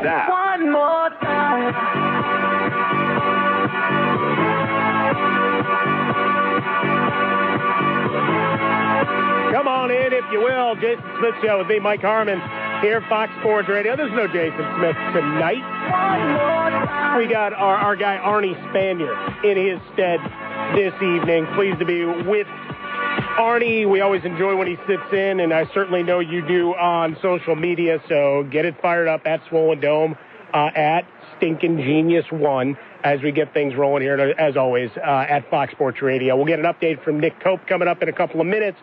that. One more time. Come on in, if you will. Jason Smith Show with me, Mike Harmon, here at Fox Sports Radio. There's no Jason Smith tonight. We got our guy Arnie Spanier in his stead this evening. Pleased to be with Arnie. We always enjoy when he sits in, and I certainly know you do on social media, so get it fired up at Swollen Dome, at Stinkin' Genius 1 as we get things rolling here, as always, at Fox Sports Radio. We'll get an update from Nick Cope coming up in a couple of minutes.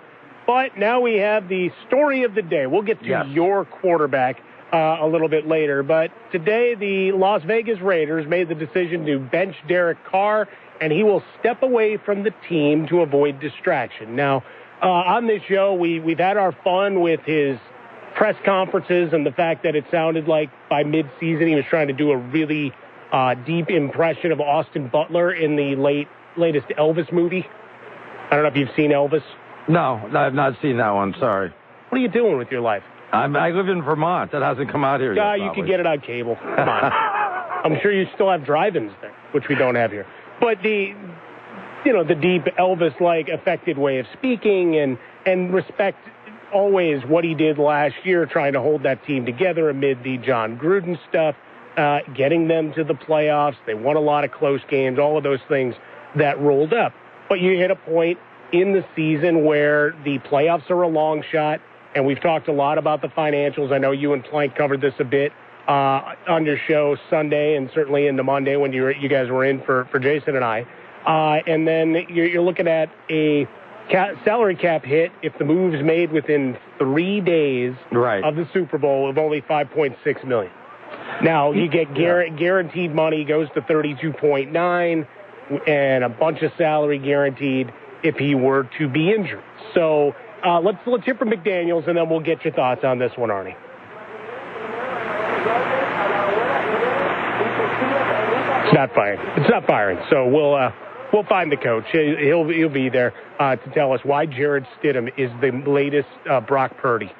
But now we have the story of the day. We'll get to your quarterback a little bit later. But today, the Las Vegas Raiders made the decision to bench Derek Carr, and he will step away from the team to avoid distraction. Now, on this show, we've had our fun with his press conferences and the fact that it sounded like by midseason he was trying to do a really deep impression of Austin Butler in the latest Elvis movie. I don't know if you've seen Elvis. No, I've not seen that one. Sorry. What are you doing with your life? I live in Vermont. That hasn't come out here yet. You could get it on cable. Come on. I'm sure you still have drive-ins there, which we don't have here. But the deep Elvis-like affected way of speaking and respect always what he did last year, trying to hold that team together amid the John Gruden stuff, getting them to the playoffs. They won a lot of close games, all of those things that rolled up. But you hit a point in the season where the playoffs are a long shot, and we've talked a lot about the financials. I know you and Plank covered this a bit on your show Sunday and certainly into Monday when you guys were in for Jason and I. And then you're looking at a salary cap hit if the move's made within 3 days of the Super Bowl of only $5.6 million. Now, you get guaranteed money goes to $32.9 and a bunch of salary guaranteed if he were to be injured. So let's hear from McDaniels, and then we'll get your thoughts on this one, Arnie. It's not firing. So we'll find the coach. He'll be there to tell us why Jared Stidham is the latest Brock Purdy.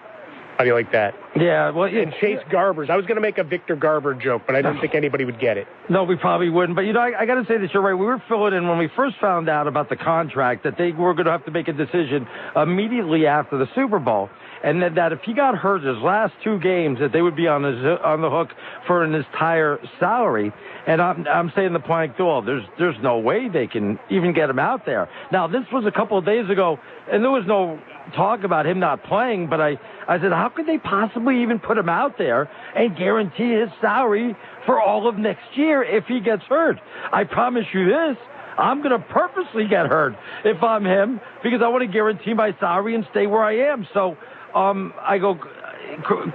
How do you like that? Yeah, well, and Chase Garbers. I was going to make a Victor Garber joke, but I didn't think anybody would get it. No, we probably wouldn't. But, I got to say this, you're right. We were filling in when we first found out about the contract that they were going to have to make a decision immediately after the Super Bowl. And that if he got hurt his last 2 games, that they would be on the hook for an entire salary. And I'm saying the Plank Duel, there's no way they can even get him out there. Now, this was a couple of days ago, and there was no talk about him not playing, but I said, how could they possibly even put him out there and guarantee his salary for all of next year if he gets hurt? I promise you this, I'm going to purposely get hurt if I'm him because I want to guarantee my salary and stay where I am. So I go,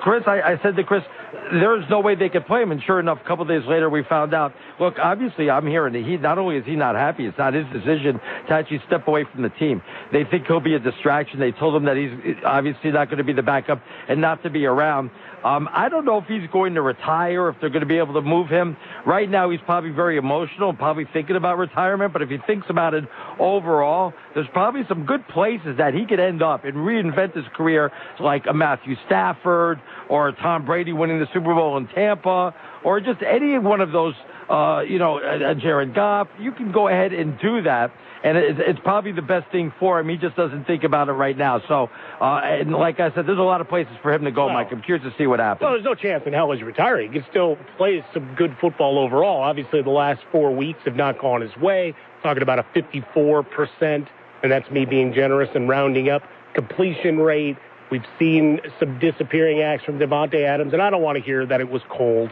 Chris, I said to Chris, there's no way they could play him. And sure enough, a couple of days later, we found out, look, obviously I'm hearing that he, not only is he not happy, it's not his decision to actually step away from the team. They think he'll be a distraction. They told him that he's obviously not going to be the backup and not to be around. I don't know if he's going to retire, if they're going to be able to move him. Right now, he's probably very emotional, probably thinking about retirement. But if he thinks about it overall, there's probably some good places that he could end up and reinvent his career, like a Matthew Stafford or Tom Brady winning the Super Bowl in Tampa, or just any one of those, Jared Goff. You can go ahead and do that. And it's probably the best thing for him. He just doesn't think about it right now. So, and like I said, there's a lot of places for him to go, Mike. I'm curious to see what happens. Well, there's no chance in hell he's retiring. He can still play some good football overall. Obviously, the last 4 weeks have not gone his way. Talking about a 54%, and that's me being generous and rounding up, completion rate. We've seen some disappearing acts from Devontae Adams, and I don't want to hear that it was cold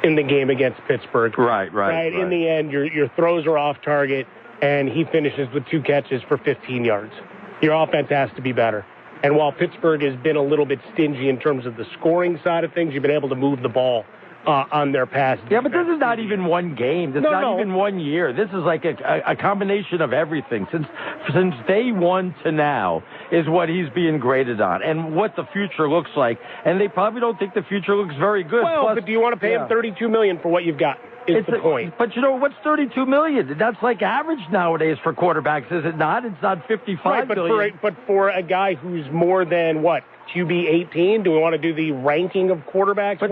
in the game against Pittsburgh. Right. In the end, your throws are off target, and he finishes with 2 catches for 15 yards. Your offense has to be better. And while Pittsburgh has been a little bit stingy in terms of the scoring side of things, you've been able to move the ball on their pass. Yeah, but this is not even one game. This is not even 1 year. This is like a combination of everything. Since day one to now is what he's being graded on and what the future looks like. And they probably don't think the future looks very good. Well, but do you want to pay him $32 million for what you've got? is the point. But what's $32 million? That's like average nowadays for quarterbacks, is it not? It's not $55 million. But for a guy who's more than what? QB 18? Do we want to do the ranking of quarterbacks? But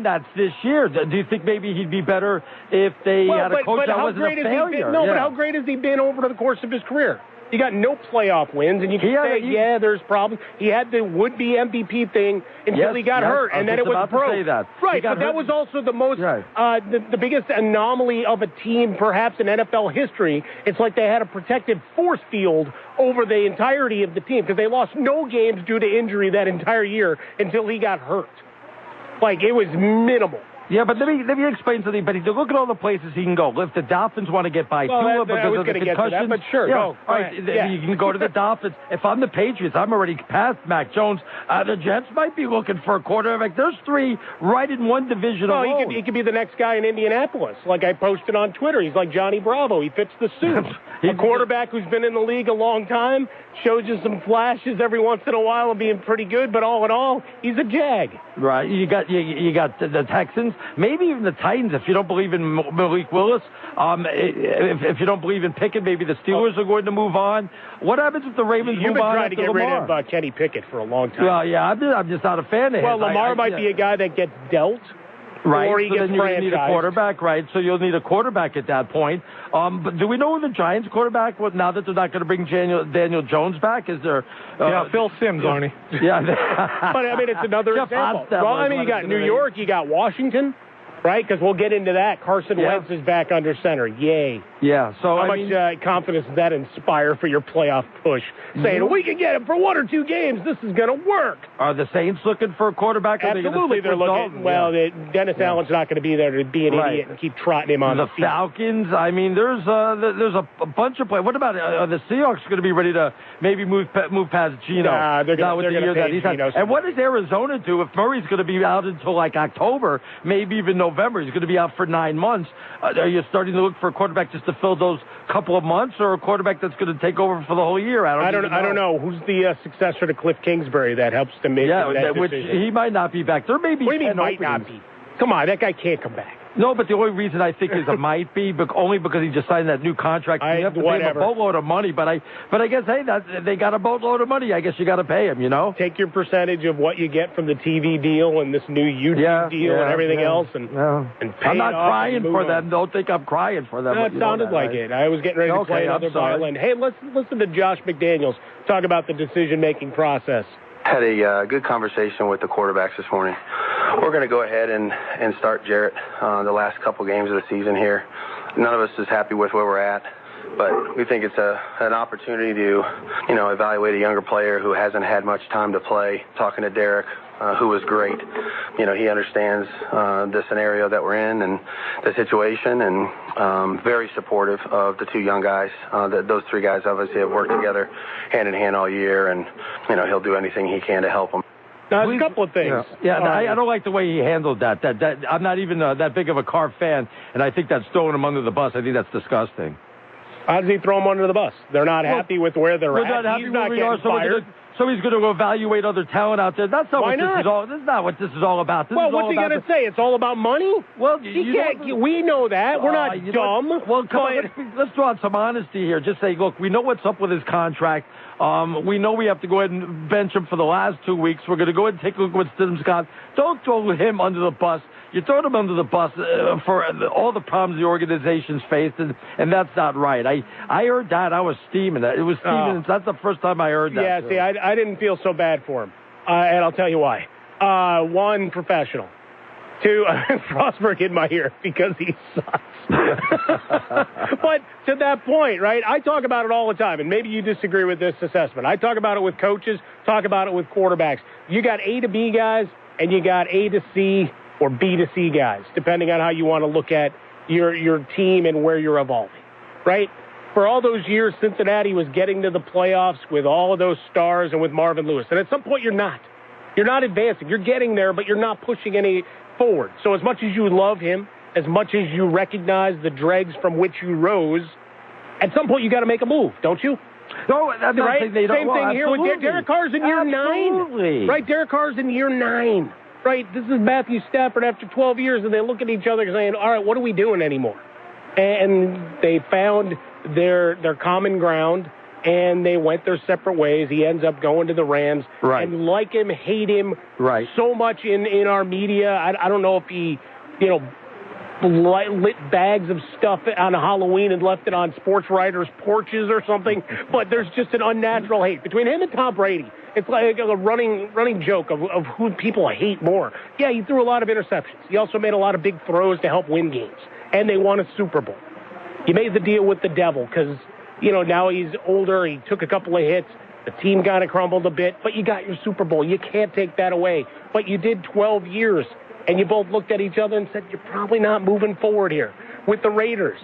that's this year. Do you think maybe he'd be better if they had a coach that wasn't a failure? But how great has he been over the course of his career? He got no playoff wins, and you can say, there's problems. He had the would-be MVP thing until he got hurt, and then it was broke. Right, but that was also the most, the biggest anomaly of a team, perhaps in NFL history. It's like they had a protective force field over the entirety of the team because they lost no games due to injury that entire year until he got hurt. Like, it was minimal. Yeah, but let me explain something. But look at all the places he can go. If the Dolphins want to get by Tua because of the concussion, but sure, go. All right, you can go to the Dolphins. If I'm the Patriots, I'm already past Mac Jones. The Jets might be looking for a quarterback. There's three right in one division alone. He could be the next guy in Indianapolis. Like I posted on Twitter, he's like Johnny Bravo. He fits the suit. A quarterback who's been in the league a long time, shows you some flashes every once in a while of being pretty good, but all in all, he's a Jag. Right. You got the Texans, maybe even the Titans. If you don't believe in Malik Willis, if you don't believe in Pickett, maybe the Steelers are going to move on. What happens if the Ravens move on? You've been trying to get Lamar? rid of Kenny Pickett for a long time. Well, yeah, I'm just not a fan of him. Well, Lamar might be a guy that gets dealt. Right, or he so gets then you need a quarterback, right? So you'll need a quarterback at that point. But do we know who the Giants quarterback was now that they're not going to bring Daniel Jones back? Is there? Phil Simms, Arnie. Yeah, but I mean it's another example. Well, I mean you got New York, you got Washington, right? Because we'll get into that. Carson Wentz is back under center. Yay. Yeah. So how much confidence does that inspire for your playoff push? Saying we can get him for 1 or 2 games. This is going to work. Are the Saints looking for a quarterback? Absolutely, they're looking. Well, Dennis Allen's not going to be there to be an idiot and keep trotting him on the field. Falcons. I mean, there's a bunch of players. What about the Seahawks? Going to be ready to maybe move past Geno? Nah, they're going to pay Geno. And what does Arizona do if Murray's going to be out until like October, maybe even November? He's going to be out for 9 months. Are you starting to look for a quarterback just to fill those couple of months, or a quarterback that's going to take over for the whole year? I don't know. Who's the successor to Cliff Kingsbury that helps to make that decision? Which he might not be back. There may be. What do you mean might not be? Come on, that guy can't come back. No, but the only reason I think is it might be only because he just signed that new contract. You have to pay him a boatload of money, but I guess they got a boatload of money. I guess you got to pay him. Take your percentage of what you get from the TV deal and this new YouTube deal and everything else, and pay I'm not it off crying for them. Don't think I'm crying for them. No, it sounded like it. I was getting ready to play another violin. Hey, let's listen to Josh McDaniels talk about the decision-making process. Had a good conversation with the quarterbacks this morning. We're going to go ahead and start Jarrett the last couple games of the season here. None of us is happy with where we're at, but we think it's an opportunity to, evaluate a younger player who hasn't had much time to play. Talking to Derek, who was great. He understands the scenario that we're in and the situation, and very supportive of the 2 young guys. Those 3 guys obviously have worked together hand in hand all year, and he'll do anything he can to help them. Now, there's a couple of things. I don't like the way he handled that. I'm not even that big of a Carr fan, and I think that's throwing him under the bus. I think that's disgusting. How does he throw him under the bus? They're not happy with where they're at. Not happy He's not getting fired. So he's going to evaluate other talent out there. That's not Why what not? this is all. This is not what this is all about. Well, what's he going to say? It's all about money? Well, we know that. We're not dumb. Well, come on. Let's draw out some honesty here. Just say, look, we know what's up with his contract. We know we have to go ahead and bench him for the last 2 weeks. We're going to go ahead and take a look at what Stidham's got. Don't throw him under the bus. You throw him under the bus for all the problems the organization's faced, and that's not right. I heard that. I was steaming. It was steaming. That's the first time I heard that. Yeah, see, I didn't feel so bad for him, and I'll tell you why. 1, professional. 2, Frostberg in my ear because he sucks. But to that point, right, I talk about it all the time, and maybe you disagree with this assessment. I talk about it with coaches, talk about it with quarterbacks. You got A to B guys, and you got A to C or B to C guys, depending on how you want to look at your team and where you're evolving, right? For all those years, Cincinnati was getting to the playoffs with all of those stars and with Marvin Lewis. And at some point, you're not. You're not advancing. You're getting there, but you're not pushing any forward. So as much as you love him, as much as you recognize the dregs from which you rose, at some point, you got to make a move, don't you? No, that's right. Same thing here with Derek Carr's in year 9. Right, Derek Carr's in year 9. right? This is Matthew Stafford after 12 years, and they look at each other saying, all right, what are we doing anymore? And they found their common ground, and they went their separate ways. He ends up going to the Rams. Right. And like him, hate him so much in our media. I don't know if he, lit bags of stuff on Halloween and left it on sports writers' porches or something, but there's just an unnatural hate between him and Tom Brady. It's like a running joke of who people hate more. Yeah, he threw a lot of interceptions. He also made a lot of big throws to help win games, and they won a Super Bowl. You made the deal with the devil because, now he's older. He took a couple of hits. The team kind of crumbled a bit, but you got your Super Bowl. You can't take that away. But you did 12 years. And you both looked at each other and said, you're probably not moving forward here with the Raiders.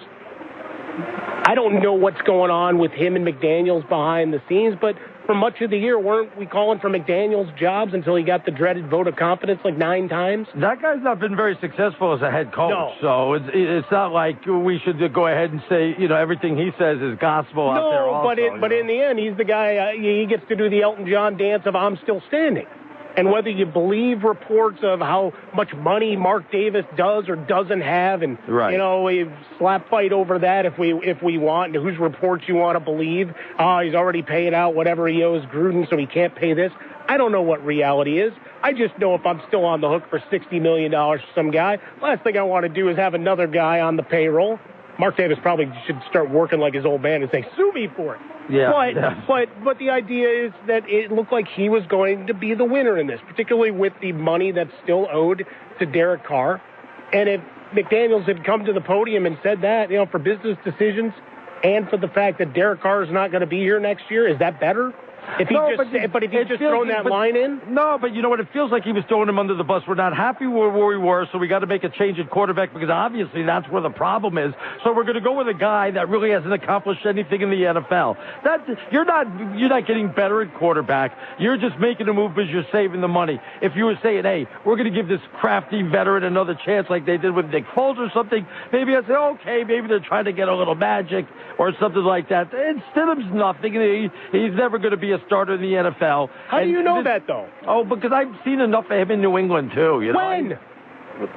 I don't know what's going on with him and McDaniels behind the scenes, but for much of the year, weren't we calling for McDaniels' jobs until he got the dreaded vote of confidence like 9 times? That guy's not been very successful as a head coach. No. So it's not like we should go ahead and say, everything he says is gospel out there also. But in the end, he's the guy, he gets to do the Elton John dance of I'm still standing. And whether you believe reports of how much money Mark Davis does or doesn't have, and we slap fight over that if we want, and whose reports you want to believe. He's already paid out whatever he owes Gruden, so he can't pay this. I don't know what reality is. I just know if I'm still on the hook for $60 million for some guy, last thing I want to do is have another guy on the payroll. Mark Davis probably should start working like his old man and say, sue me for it. Yeah. But the idea is that it looked like he was going to be the winner in this, particularly with the money that's still owed to Derek Carr. And if McDaniels had come to the podium and said that, for business decisions and for the fact that Derek Carr is not going to be here next year, is that better? If he just thrown that line in? No, but you know what? It feels like he was throwing him under the bus. We're not happy where we were, so we got to make a change at quarterback because obviously that's where the problem is. So we're going to go with a guy that really hasn't accomplished anything in the NFL. You're not getting better at quarterback. You're just making a move because you're saving the money. If you were saying, hey, we're going to give this crafty veteran another chance like they did with Nick Foles or something, maybe I'd say, okay, maybe they're trying to get a little magic or something like that. And Stidham's nothing. He's never going to be a starter in the NFL. How do you know that, though? Oh, because I've seen enough of him in New England, too. When?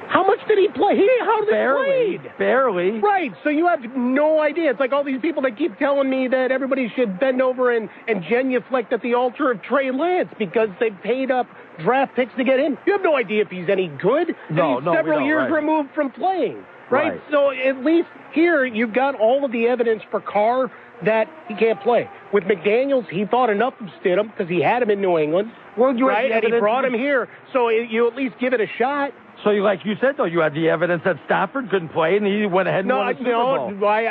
How much did he play? How did he play? Barely. Right, so you have no idea. It's like all these people that keep telling me that everybody should bend over and genuflect at the altar of Trey Lance because they paid up draft picks to get him. You have no idea if he's any good. He's several years removed from playing. Right? So at least here you've got all of the evidence for Carr that he can't play. With McDaniels, he thought enough of Stidham because he had him in New England. And he brought him here. So you at least give it a shot. So, like you said, though, you had the evidence that Stafford couldn't play, and he went ahead and won the Super Bowl. I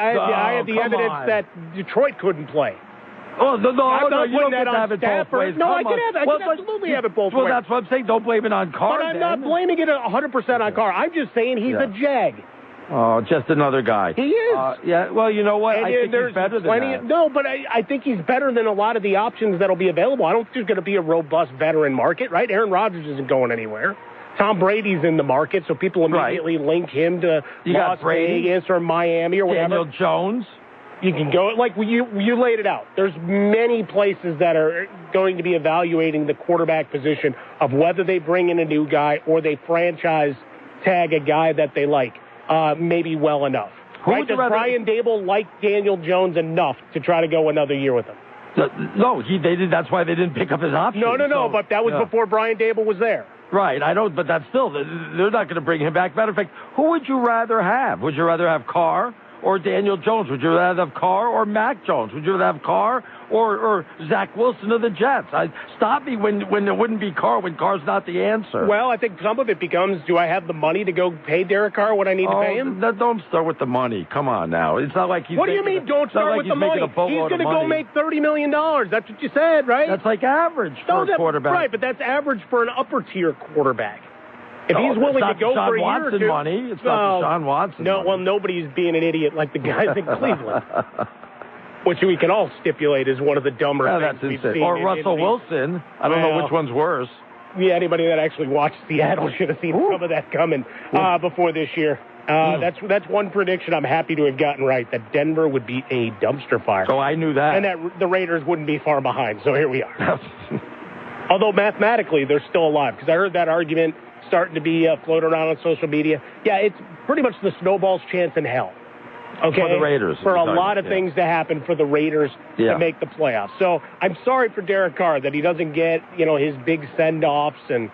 had the evidence that Detroit couldn't play. Oh, no, I'm not you don't putting that get to have on it both ways. No, I can absolutely have it both ways. Well, that's what I'm saying. Don't blame it on Carr. But I'm not blaming it 100% on Carr. I'm just saying he's a jag. Oh, just another guy. He is. Yeah, well, you know what? I think he's better than that. No, but I think he's better than a lot of the options that will be available. I don't think there's going to be a robust veteran market, right? Aaron Rodgers isn't going anywhere. Tom Brady's in the market, so people immediately link him to Las Vegas or Miami or whatever. Daniel Jones. You can go, like you laid it out. There's many places that are going to be evaluating the quarterback position of whether they bring in a new guy or they franchise tag a guy that they like. Maybe well enough. Right? Does Brian Dable like Daniel Jones enough to try to go another year with him? No, they did. That's why they didn't pick up his option. No, but that was before Brian Dable was there. Right, I don't, but that's still, they're not going to bring him back. Matter of fact, who would you rather have? Would you rather have Carr or Daniel Jones? Would you rather have Carr or Mac Jones? Would you rather have Carr or Zach Wilson of the Jets? Stop me when there wouldn't be Carr, when Carr's not the answer. Well, I think some of it becomes, do I have the money to go pay Derek Carr what I need to pay him? Don't start with the money. Come on now. It's not like he's What do you mean don't start with the money? He's going to go make $30 million. That's what you said, right? That's like average for a quarterback. Right, but that's average for an upper-tier quarterback. If he's willing to go for a year or two. It's not Deshaun Watson money. Well, nobody's being an idiot like the guys in Cleveland. Which we can all stipulate is one of the dumber things we've seen. Or Russell Wilson. I don't know which one's worse. Yeah, anybody that actually watched Seattle should have seen some of that coming before this year. That's one prediction I'm happy to have gotten right, that Denver would be a dumpster fire. Oh, I knew that. And that the Raiders wouldn't be far behind, so here we are. Although mathematically, they're still alive, because I heard that argument starting to be floated around on social media. Yeah, it's pretty much the snowball's chance in hell. Okay, for the Raiders. For a lot of things to happen for the Raiders to make the playoffs. So I'm sorry for Derek Carr that he doesn't get, his big send-offs and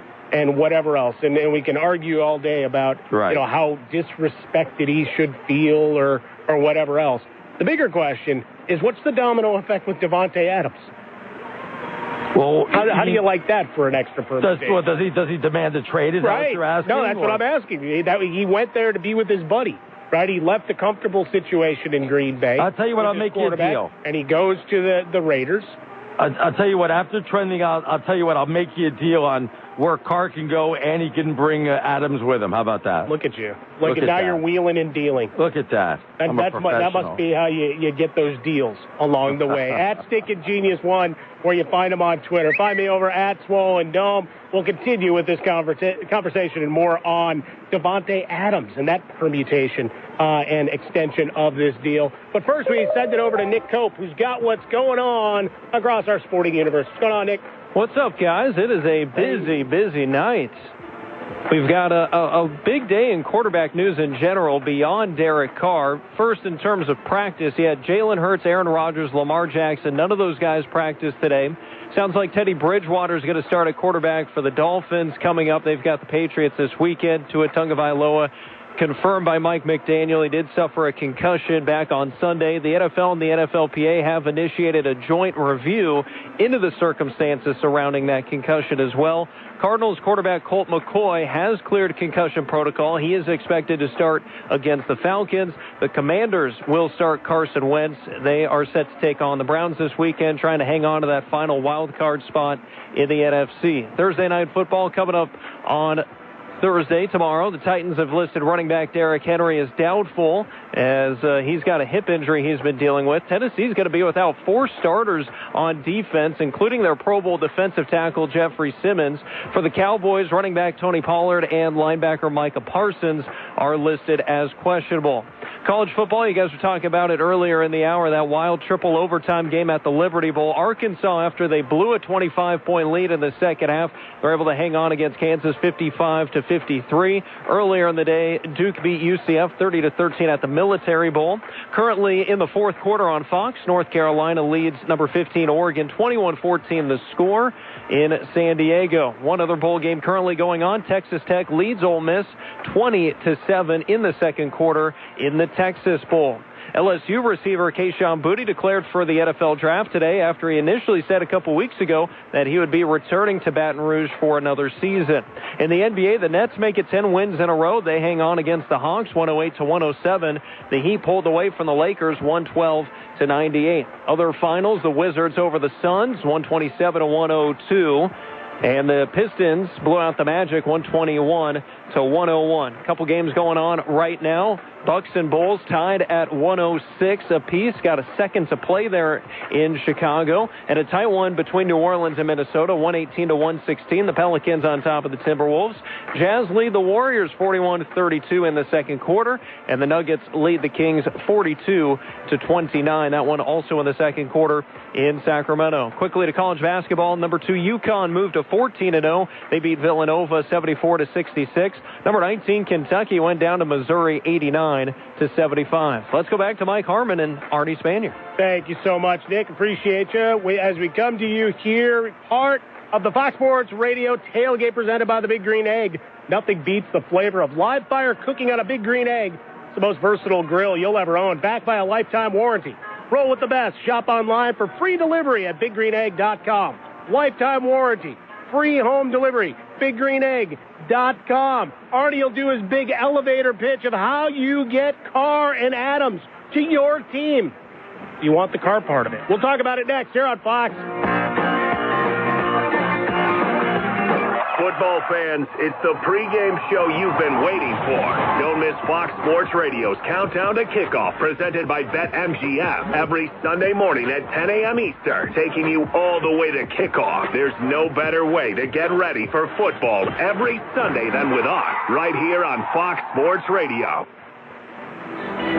whatever else. And we can argue all day about, how disrespected he should feel or whatever else. The bigger question is, what's the domino effect with Davante Adams? Well, how do you like that for an extra permutation? Does he demand a trade? Is that what you're asking? No, that's what I'm asking. He went there to be with his buddy. Right, he left a comfortable situation in Green Bay. I'll tell you what, I'll make you a deal. And he goes to the Raiders. I'll tell you what, after trending out, I'll tell you what, I'll make you a deal on where Carr can go and he can bring Adams with him. How about that? Look at you. Look at now that. You're wheeling and dealing. Look at that. That must be how you get those deals along the way. At StickItGenius1, where you find him on Twitter. Find me over at Swollen Dome. We'll continue with this conversation and more on Davante Adams and that permutation and extension of this deal. But first, we send it over to Nick Cope, who's got what's going on across our sporting universe. What's going on, Nick? What's up, guys? It is a busy night. We've got a big day in quarterback news in general beyond Derek Carr. First, in terms of practice, you had Jalen Hurts, Aaron Rodgers, Lamar Jackson. None of those guys practiced today. Sounds like Teddy Bridgewater is going to start at quarterback for the Dolphins coming up. They've got the Patriots this weekend. Tua Tagovailoa confirmed by Mike McDaniel. He did suffer a concussion back on Sunday. The NFL and the NFLPA have initiated a joint review into the circumstances surrounding that concussion as well. Cardinals quarterback Colt McCoy has cleared concussion protocol. He is expected to start against the Falcons. The Commanders will start Carson Wentz. They are set to take on the Browns this weekend, trying to hang on to that final wild card spot in the NFC. Thursday Night Football coming up on Thursday, tomorrow. The Titans have listed running back Derrick Henry as doubtful as he's got a hip injury he's been dealing with. Tennessee's going to be without 4 starters on defense, including their Pro Bowl defensive tackle Jeffrey Simmons. For the Cowboys, running back Tony Pollard and linebacker Micah Parsons are listed as questionable. College football, you guys were talking about it earlier in the hour, that wild triple overtime game at the Liberty Bowl. Arkansas, after they blew a 25-point lead in the second half, they're able to hang on against Kansas 55-53. Earlier in the day, Duke beat UCF 30-13 at the Military Bowl. Currently in the fourth quarter on Fox, North Carolina leads number 15 Oregon 21-14 the score in San Diego. One other bowl game currently going on. Texas Tech leads Ole Miss 20-7 in the second quarter in the Texas Bowl. LSU receiver Kayshon Boutte declared for the NFL draft today after he initially said a couple weeks ago that he would be returning to Baton Rouge for another season. In the NBA, the Nets make it 10 wins in a row. They hang on against the Hawks 108-107. The Heat pulled away from the Lakers 112-98. Other finals, the Wizards over the Suns 127-102. And the Pistons blew out the Magic 121-101. A couple games going on right now. Bucks and Bulls tied at 106 apiece. Got a second to play there in Chicago. And a tight one between New Orleans and Minnesota, 118-116. The Pelicans on top of the Timberwolves. Jazz lead the Warriors 41-32 in the second quarter. And the Nuggets lead the Kings 42-29. That one also in the second quarter in Sacramento. Quickly to college basketball. Number 2 UConn moved to 14-0. They beat Villanova 74-66. Number 19 Kentucky went down to Missouri 89-75. Let's go back to Mike Harmon and Artie Spanier. Thank you so much, Nick. Appreciate you. As we come to you here, part of the Fox Sports Radio tailgate presented by the Big Green Egg. Nothing beats the flavor of live fire cooking on a Big Green Egg. It's the most versatile grill you'll ever own, backed by a lifetime warranty. Roll with the best. Shop online for free delivery at BigGreenEgg.com. Lifetime warranty. Free home delivery. BigGreenEgg.com. Artie will do his big elevator pitch of how you get Carr and Adams to your team. You want the Carr part of it. We'll talk about it next here on Fox. Football fans, it's the pregame show you've been waiting for. Don't miss Fox Sports Radio's Countdown to Kickoff, presented by BetMGM, every Sunday morning at 10 a.m. Eastern, taking you all the way to kickoff. There's no better way to get ready for football every Sunday than with us, right here on Fox Sports Radio.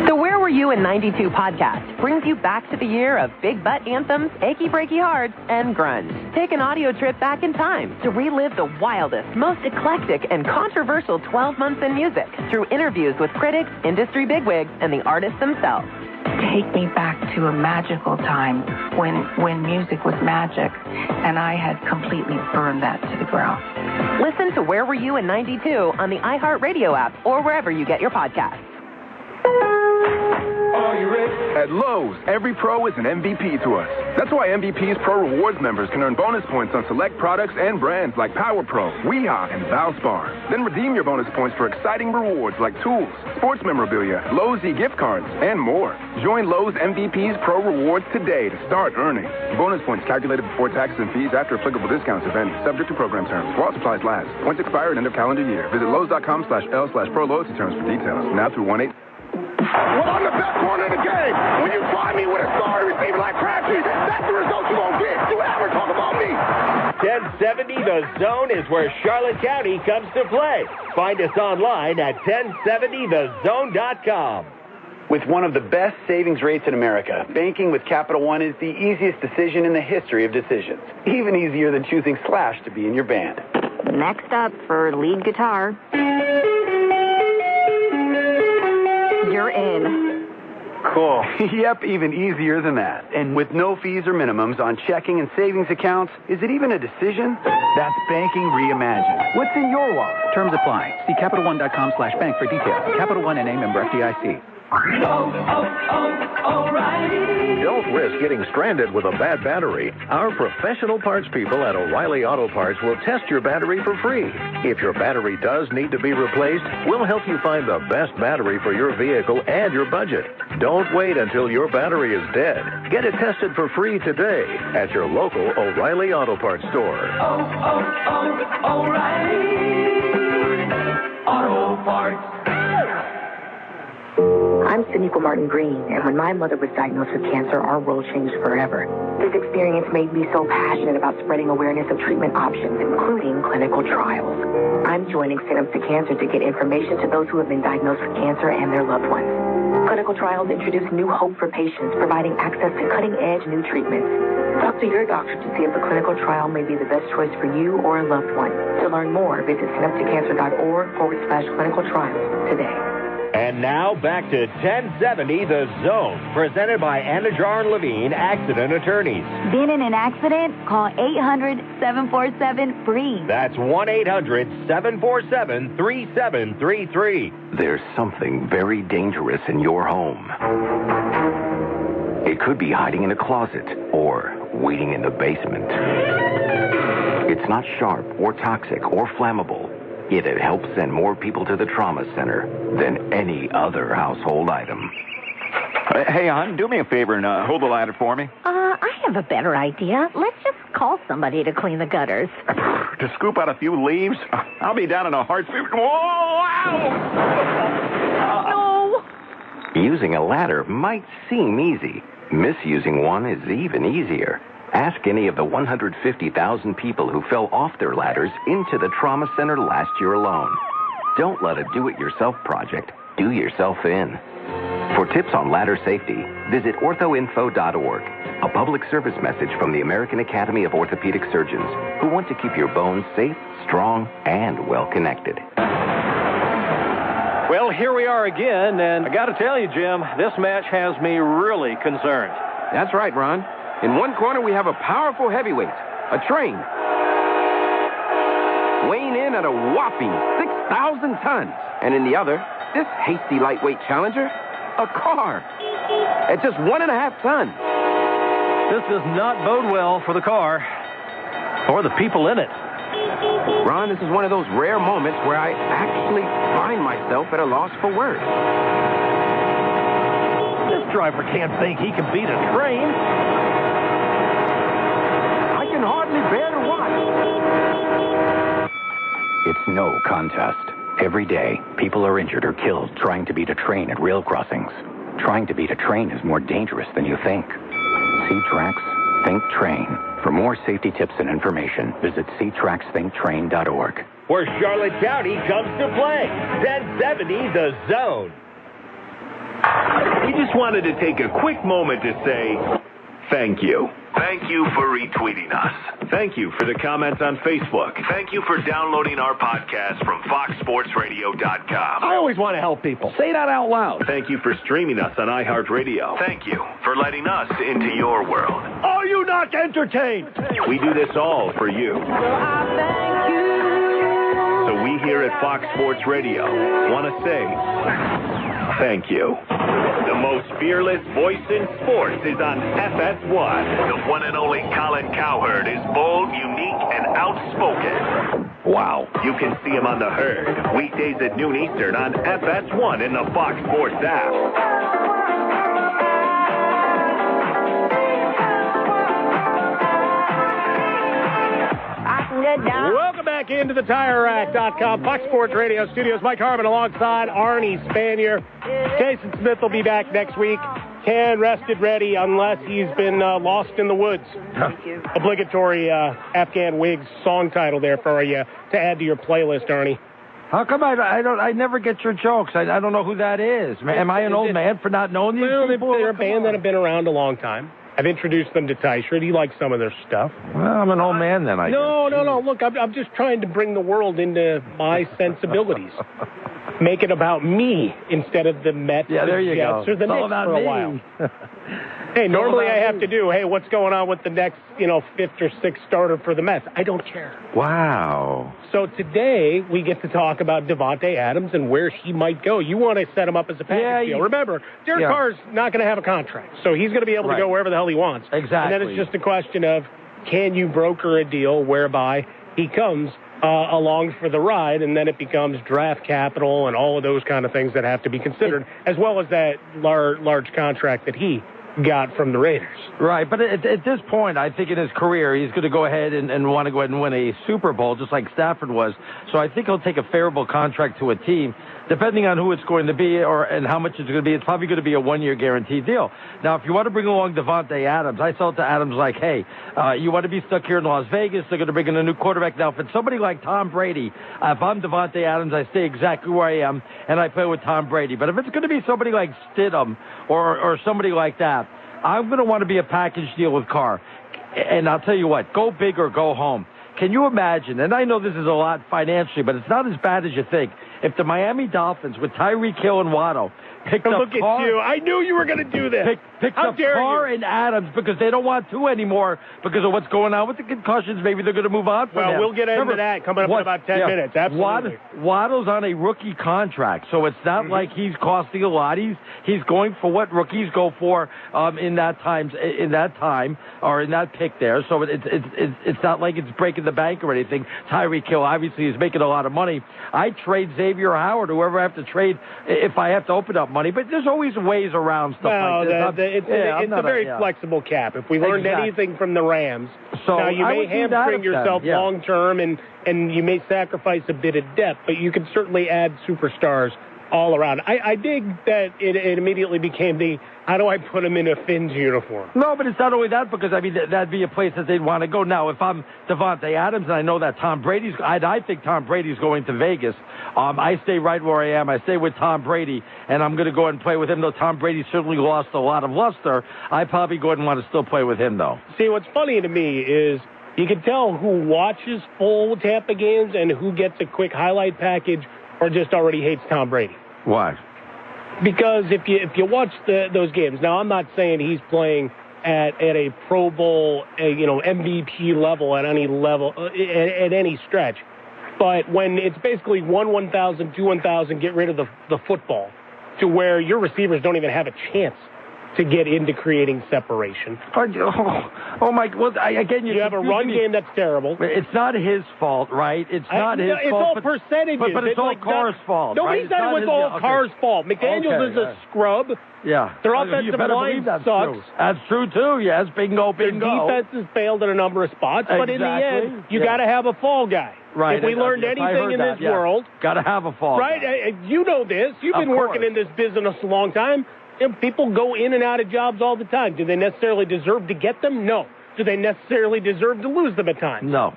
So where were You in 92 podcast brings you back to the year of big butt anthems, achy breaky hearts, and grunge. Take an audio trip back in time to relive the wildest, most eclectic, and controversial 12 months in music through interviews with critics, industry bigwigs, and the artists themselves. Take me back to a magical time when music was magic, and I had completely burned that to the ground. Listen to Where Were You in 92 on the iHeartRadio app or wherever you get your podcasts. At Lowe's, every pro is an MVP to us. That's why MVP's Pro Rewards members can earn bonus points on select products and brands like Power Pro, Weehaw, and Valspar. Then redeem your bonus points for exciting rewards like tools, sports memorabilia, Lowe's e-gift cards, and more. Join Lowe's MVP's Pro Rewards today to start earning. Bonus points calculated before taxes and fees after applicable discounts, if any. Subject to program terms. While supplies last. Points expire at end of calendar year. Visit Lowe's.com/L/Pro Loyalty terms for details. Now through 1-8. Well, I'm the best corner in the game. When you try me with a sorry receiver like Crabtree, that's the result you're going to get. You ever talk about me? 1070 The Zone is where Charlotte County comes to play. Find us online at 1070thezone.com. With one of the best savings rates in America, banking with Capital One is the easiest decision in the history of decisions. Even easier than choosing Slash to be in your band. Next up for lead guitar. You're in. Cool. Yep, even easier than that. And with no fees or minimums on checking and savings accounts, is it even a decision? That's banking reimagined. What's in your wallet? Terms apply. See CapitalOne.com/bank for details. Capital One NA, member FDIC. O'Reilly. Don't risk getting stranded with a bad battery. Our professional parts people at O'Reilly Auto Parts will test your battery for free. If your battery does need to be replaced, we'll help you find the best battery for your vehicle and your budget. Don't wait until your battery is dead. Get it tested for free today at your local O'Reilly Auto Parts store. O'Reilly Auto Parts. I'm Siniqua Martin Green, and when my mother was diagnosed with cancer, our world changed forever. This experience made me so passionate about spreading awareness of treatment options, including clinical trials. I'm joining Stand Up to Cancer to get information to those who have been diagnosed with cancer and their loved ones. Clinical trials introduce new hope for patients, providing access to cutting-edge new treatments. Talk to your doctor to see if a clinical trial may be the best choice for you or a loved one. To learn more, visit standuptocancer.org/clinical trials today. And now back to 1070 The Zone, presented by Anajar and Levine Accident Attorneys. Been in an accident? Call 800-747-FREE. That's 1-800-747-3733. There's something very dangerous in your home. It could be hiding in a closet or waiting in the basement. It's not sharp or toxic or flammable. Yet it helps send more people to the trauma center than any other household item. Hey, hon, do me a favor and hold the ladder for me. I have a better idea. Let's just call somebody to clean the gutters. To scoop out a few leaves? I'll be down in a heartbeat. Whoa! Ow! No! Using a ladder might seem easy. Misusing one is even easier. Ask any of the 150,000 people who fell off their ladders into the trauma center last year alone. Don't let a do-it-yourself project do yourself in. For tips on ladder safety, visit orthoinfo.org, a public service message from the American Academy of Orthopedic Surgeons, who want to keep your bones safe, strong, and well-connected. Well, here we are again, and I got to tell you, Jim, this match has me really concerned. That's right, Ron. In one corner, we have a powerful heavyweight, a train, weighing in at a whopping 6,000 tons. And in the other, this hasty lightweight challenger, a car, at just 1.5 tons. This does not bode well for the car or the people in it. Ron, this is one of those rare moments where I actually find myself at a loss for words. This driver can't think he can beat a train. Hardly bear to watch. It's no contest. Every day, people are injured or killed trying to beat a train at rail crossings. Trying to beat a train is more dangerous than you think. See Tracks, Think Train. For more safety tips and information, visit ctracksthinktrain.org. Where Charlotte County comes to play. 1070 The Zone. We just wanted to take a quick moment to say thank you. Thank you for retweeting us. Thank you for the comments on Facebook. Thank you for downloading our podcast from FoxSportsRadio.com. I always want to help people. Say that out loud. Thank you for streaming us on iHeartRadio. Thank you for letting us into your world. Are you not entertained? We do this all for you. So we here at Fox Sports Radio want to say thank you. The most fearless voice in sports is on FS1. The one and only Colin Cowherd is bold, unique, and outspoken. Wow. You can see him on The Herd, weekdays at noon Eastern on FS1 in the Fox Sports app. Welcome back into the TireRack.com Fox Sports Radio studios. Mike Harmon alongside Arnie Spanier. Jason Smith will be back next week. Can rested ready unless he's been lost in the woods. Obligatory Afghan Wigs song title there for you to add to your playlist, Arnie. How come I never get your jokes? I don't know who that is. Am I an old man for not knowing these people? They're a band that have been around a long time. I've introduced them to Tyshirt. He likes some of their stuff. Well, I'm an old man then, I guess. No. Look, I'm just trying to bring the world into my sensibilities. Make it about me instead of the Mets, the Jets, or the Knicks for a while. Hey, normally I have to do, what's going on with the next, fifth or sixth starter for the Mets? I don't care. Wow. So today we get to talk about Devontae Adams and where he might go. You want to set him up as a package deal. Remember, Derek Carr's not going to have a contract, so he's going to be able to go wherever the hell he wants. Exactly. And then it's just a question of, can you broker a deal whereby he comes along for the ride, and then it becomes draft capital and all of those kind of things that have to be considered, as well as that large contract that he got from the Raiders. Right, but at this point, I think in his career, he's going to go ahead and want to go ahead and win a Super Bowl, just like Stafford was. So I think he'll take a favorable contract to a team, depending on who it's going to be and how much it's going to be. It's probably going to be a one-year guaranteed deal. Now, if you want to bring along Devontae Adams, I told to Adams like, hey, you want to be stuck here in Las Vegas? They're going to bring in a new quarterback. Now, if it's somebody like Tom Brady, if I'm Devontae Adams, I stay exactly where I am, and I play with Tom Brady. But if it's going to be somebody like Stidham or somebody like that, I'm going to want to be a package deal with Carr. And I'll tell you what, go big or go home. Can you imagine, and I know this is a lot financially, but it's not as bad as you think, if the Miami Dolphins with Tyreek Hill and Waddle picked up Look at Carr, you. I knew you were going to do this. Picked up Carr and Adams because they don't want to anymore because of what's going on with the concussions. Maybe they're going to move on from Well, him. we'll get into that coming up in about 10 minutes. Absolutely. Waddle's on a rookie contract, so it's not like he's costing a lot. He's going for what rookies go for in that time or in that pick there. So it's not like it's breaking the bank or anything. Tyreek Hill obviously is making a lot of money. I trade Xavier Howard, whoever I have to trade if I have to open up money, but there's always ways around stuff like this. It's a very flexible cap. If we learned anything from the Rams, so now you may hamstring yourself long term and you may sacrifice a bit of depth, but you can certainly add superstars all around. I dig that it immediately became the, how do I put him in a Finns uniform? No, but it's not only that, because, that'd be a place that they'd want to go. Now, if I'm Devontae Adams and I know that Tom Brady's, I think Tom Brady's going to Vegas, I stay right where I am. I stay with Tom Brady, and I'm going to go ahead and play with him, though Tom Brady certainly lost a lot of luster. I probably go ahead and want to still play with him, though. See, what's funny to me is you can tell who watches full Tampa games and who gets a quick highlight package or just already hates Tom Brady. Why? Because if you watch those games, now I'm not saying he's playing at a Pro Bowl, MVP level at any level, at any stretch, but when it's basically 1,000, 2,000, get rid of the football to where your receivers don't even have a chance to get into creating separation. Oh my! Well, again, you have a run game that's terrible. It's not his fault, right? It's not his fault. It's all percentages. But it's all Carr's fault. Nobody said it was all Carr's fault. McDaniels is a scrub. Yeah. Their offensive line sucks. True. That's true, too. Yes, bingo. Their defense has failed at a number of spots, but in the end, you got to have a fall guy. Right. If we learned anything in this world. Got to have a fall guy. Right? You know this. You've been working in this business a long time. People go in and out of jobs all the time. Do they necessarily deserve to get them? No. Do they necessarily deserve to lose them at times? No.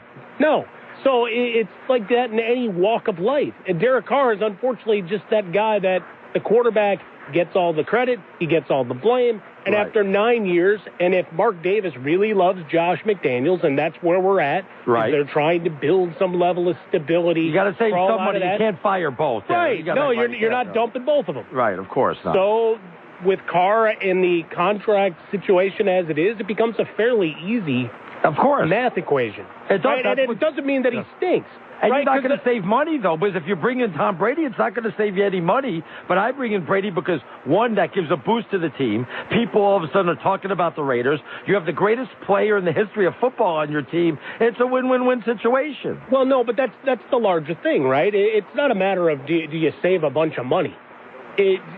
So it's like that in any walk of life. And Derek Carr is unfortunately just that guy that the quarterback gets all the credit, he gets all the blame, and after 9 years, and if Mark Davis really loves Josh McDaniels, and that's where we're at, they're trying to build some level of stability. You got to save somebody. You can't fire both. Right. You're not dumping both of them. Right, of course not. So with Carr in the contract situation as it is, it becomes a fairly easy math equation. It does, and it doesn't mean that he stinks. And you're not going to save money, though, because if you bring in Tom Brady, it's not going to save you any money. But I bring in Brady because, one, that gives a boost to the team. People all of a sudden are talking about the Raiders. You have the greatest player in the history of football on your team. It's a win-win-win situation. Well, no, but that's the larger thing, right? It's not a matter of do you save a bunch of money.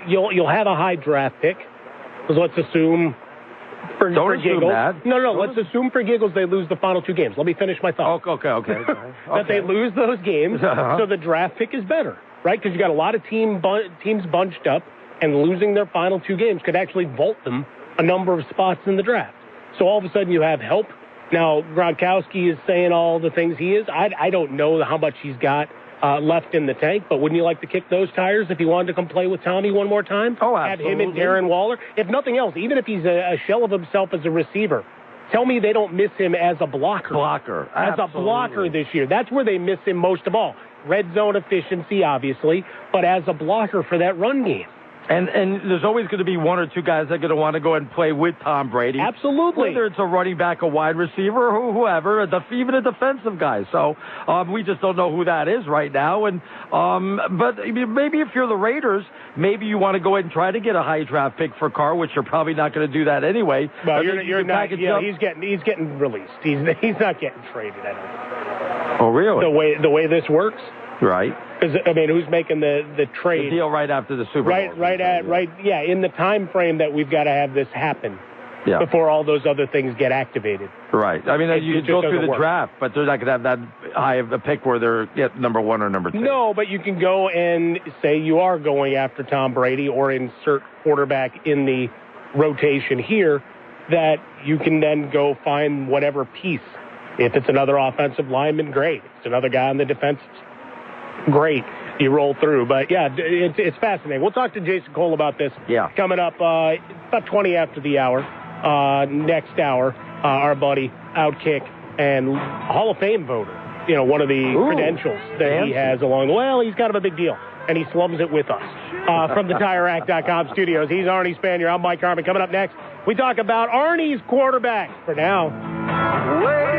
You'll have a high draft pick, because let's assume... For giggles. Let's assume for giggles they lose the final 2 games. Let me finish my thought. Okay. That they lose those games, so the draft pick is better, right? Because you got a lot of teams bunched up, and losing their final 2 games could actually vault them a number of spots in the draft. So all of a sudden you have help. Now, Gronkowski is saying all the things he is. I don't know how much he's got left in the tank, but wouldn't you like to kick those tires if he wanted to come play with Tommy one more time? Oh, absolutely. Have him and Darren Waller. If nothing else, even if he's a shell of himself as a receiver, tell me they don't miss him as a blocker. As a blocker this year. That's where they miss him most of all. Red zone efficiency, obviously, but as a blocker for that run game. And there's always going to be 1 or 2 guys that are going to want to go ahead and play with Tom Brady. Absolutely. Whether it's a running back, a wide receiver, or whoever, even a defensive guy. So we just don't know who that is right now. And but maybe if you're the Raiders, maybe you want to go ahead and try to get a high draft pick for Carr, which you're probably not going to do that anyway. Well, you're not. Yeah, he's getting released. He's not getting traded. I don't think. Oh, really? The way this works. Right. Because who's making the trade? The deal right after the Super Bowl. In the time frame that we've got to have this happen before all those other things get activated. Right. I mean, you can go through the draft, but they're not going to have that high of a pick where they're number 1 or number 2. No, but you can go and say you are going after Tom Brady or insert quarterback in the rotation here, that you can then go find whatever piece. If it's another offensive lineman, great. If it's another guy on the defense, great. You roll through. But, yeah, it's fascinating. We'll talk to Jason Cole about this coming up about 20 after the hour. Next hour, our buddy, Outkick, and Hall of Fame voter. One of the credentials that he has along the way. Well, he's kind of a big deal, and he slums it with us. From the TireRack.com studios, he's Arnie Spanier. I'm Mike Harmon. Coming up next, we talk about Arnie's quarterback. For now. We are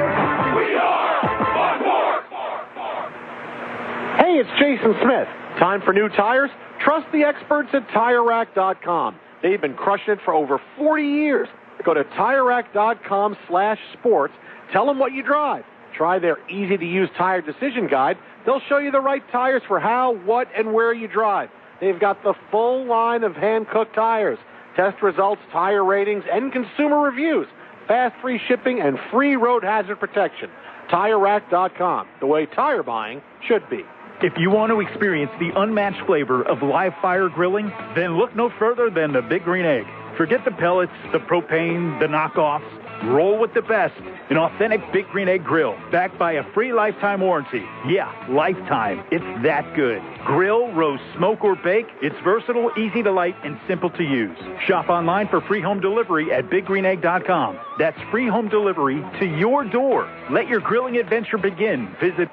Hey, it's Jason Smith. Time for new tires? Trust the experts at TireRack.com. They've been crushing it for over 40 years. Go to TireRack.com/sports. Tell them what you drive. Try their easy-to-use tire decision guide. They'll show you the right tires for how, what, and where you drive. They've got the full line of hand-cooked tires. Test results, tire ratings, and consumer reviews. Fast free shipping and free road hazard protection. TireRack.com, the way tire buying should be. If you want to experience the unmatched flavor of live fire grilling, then look no further than the Big Green Egg. Forget the pellets, the propane, the knockoffs. Roll with the best. An authentic Big Green Egg grill, backed by a free lifetime warranty. Yeah, lifetime. It's that good. Grill, roast, smoke, or bake. It's versatile, easy to light, and simple to use. Shop online for free home delivery at BigGreenEgg.com. That's free home delivery to your door. Let your grilling adventure begin. Visit...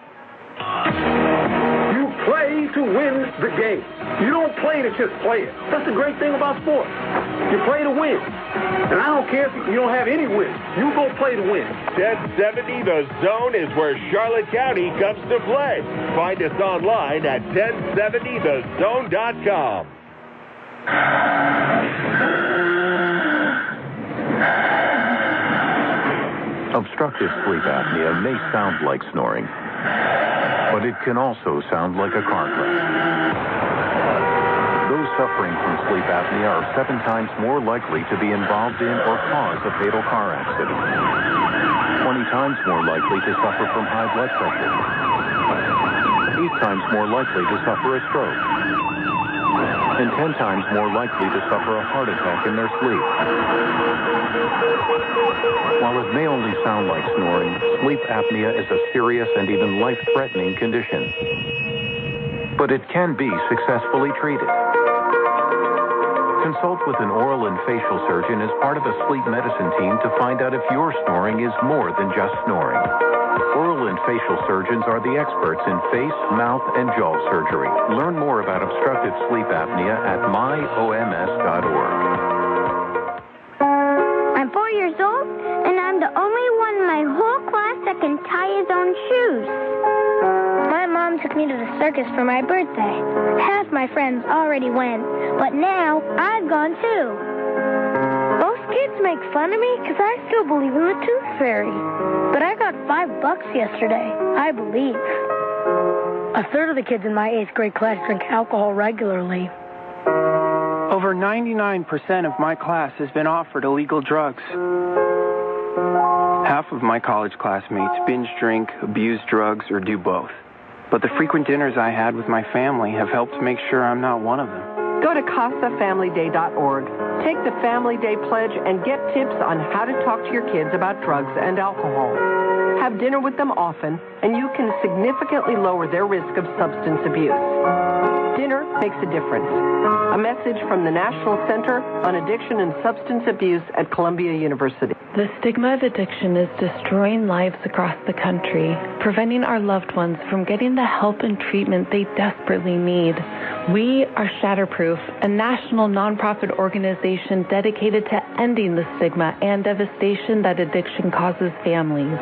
You play to win the game. You don't play to just play it. That's the great thing about sports. You play to win. And I don't care if you don't have any wins. You go play to win. 1070 The Zone is where Charlotte County comes to play. Find us online at 1070thezone.com. Obstructive sleep apnea may sound like snoring, but it can also sound like a car crash. Those suffering from sleep apnea are 7 times more likely to be involved in or cause a fatal car accident. 20 times more likely to suffer from high blood pressure. 8 times more likely to suffer a stroke. and 10 times more likely to suffer a heart attack in their sleep. While it may only sound like snoring, sleep apnea is a serious and even life-threatening condition. But it can be successfully treated. Consult with an oral and facial surgeon as part of a sleep medicine team to find out if your snoring is more than just snoring. Oral and facial surgeons are the experts in face, mouth, and jaw surgery. Learn more about obstructive sleep apnea at myoms.org. I'm 4 years old, and I'm the only one in my whole class that can tie his own shoes. My mom took me to the circus for my birthday. Half my friends already went, but now I've gone too. Most kids make fun of me because I still believe in the tooth fairy. But I got $5 yesterday, I believe. A third of the kids in my 8th grade class drink alcohol regularly. Over 99% of my class has been offered illegal drugs. Half of my college classmates binge drink, abuse drugs, or do both. But the frequent dinners I had with my family have helped make sure I'm not one of them. Go to CasaFamilyDay.org. Take the Family Day Pledge and get tips on how to talk to your kids about drugs and alcohol. Have dinner with them often, and you can significantly lower their risk of substance abuse. Dinner makes a difference. A message from the National Center on Addiction and Substance Abuse at Columbia University. The stigma of addiction is destroying lives across the country, preventing our loved ones from getting the help and treatment they desperately need. We are Shatterproof, a national nonprofit organization dedicated to ending the stigma and devastation that addiction causes families.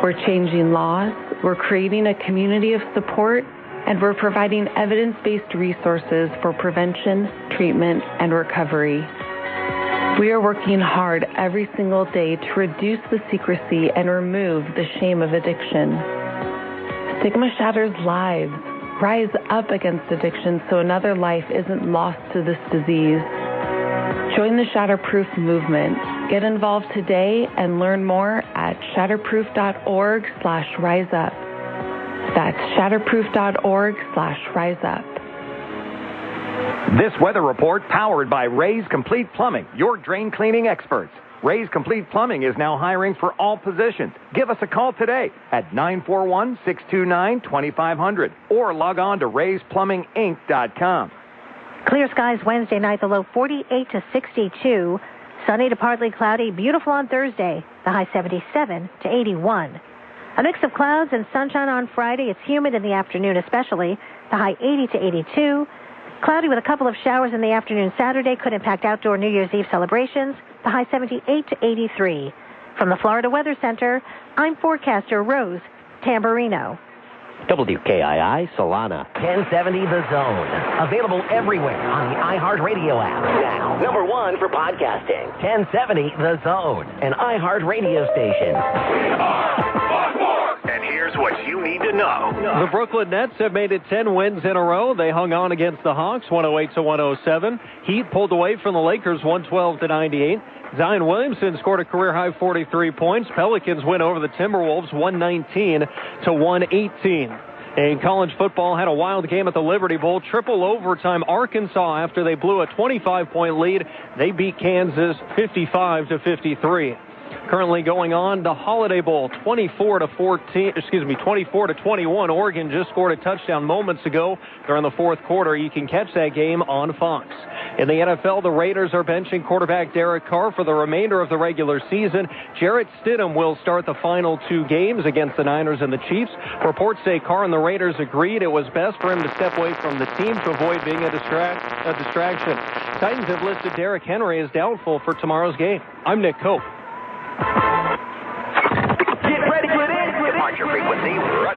We're changing laws, we're creating a community of support, and we're providing evidence-based resources for prevention, treatment, and recovery. We are working hard every single day to reduce the secrecy and remove the shame of addiction. Stigma shatters lives. Rise up against addiction so another life isn't lost to this disease. Join the Shatterproof movement. Get involved today and learn more at shatterproof.org/riseup. That's shatterproof.org/riseup. This weather report powered by Ray's Complete Plumbing, your drain cleaning experts. Ray's Complete Plumbing is now hiring for all positions. Give us a call today at 941-629-2500 or log on to raysplumbinginc.com. Clear skies Wednesday night, the low 48 to 62. Sunny to partly cloudy, beautiful on Thursday, the high 77 to 81. A mix of clouds and sunshine on Friday. It's humid in the afternoon especially, the high 80 to 82. Cloudy with a couple of showers in the afternoon Saturday could impact outdoor New Year's Eve celebrations, the high 78 to 83. From the Florida Weather Center, I'm forecaster Rose Tamburino. WKII Solana, 1070 The Zone. Available everywhere on the iHeartRadio app. Now, number one for podcasting. 1070 The Zone, an iHeartRadio station. And here's what you need to know. The Brooklyn Nets have made it 10 wins in a row. They hung on against the Hawks, 108 to 107. Heat pulled away from the Lakers, 112 to 98. Zion Williamson scored a career-high 43 points. Pelicans win over the Timberwolves, 119 to 118. And college football had a wild game at the Liberty Bowl. Triple overtime. Arkansas, after they blew a 25-point lead, they beat Kansas 55 to 53. Currently going on, the Holiday Bowl, 24 to 21. Oregon just scored a touchdown moments ago during the fourth quarter. You can catch that game on Fox. In the NFL, the Raiders are benching quarterback Derek Carr for the remainder of the regular season. Jarrett Stidham will start the final two games against the Niners and the Chiefs. Reports say Carr and the Raiders agreed it was best for him to step away from the team to avoid being a distraction. Titans have listed Derrick Henry as doubtful for tomorrow's game. I'm Nick Cope. Get ready, get in. Departure frequency.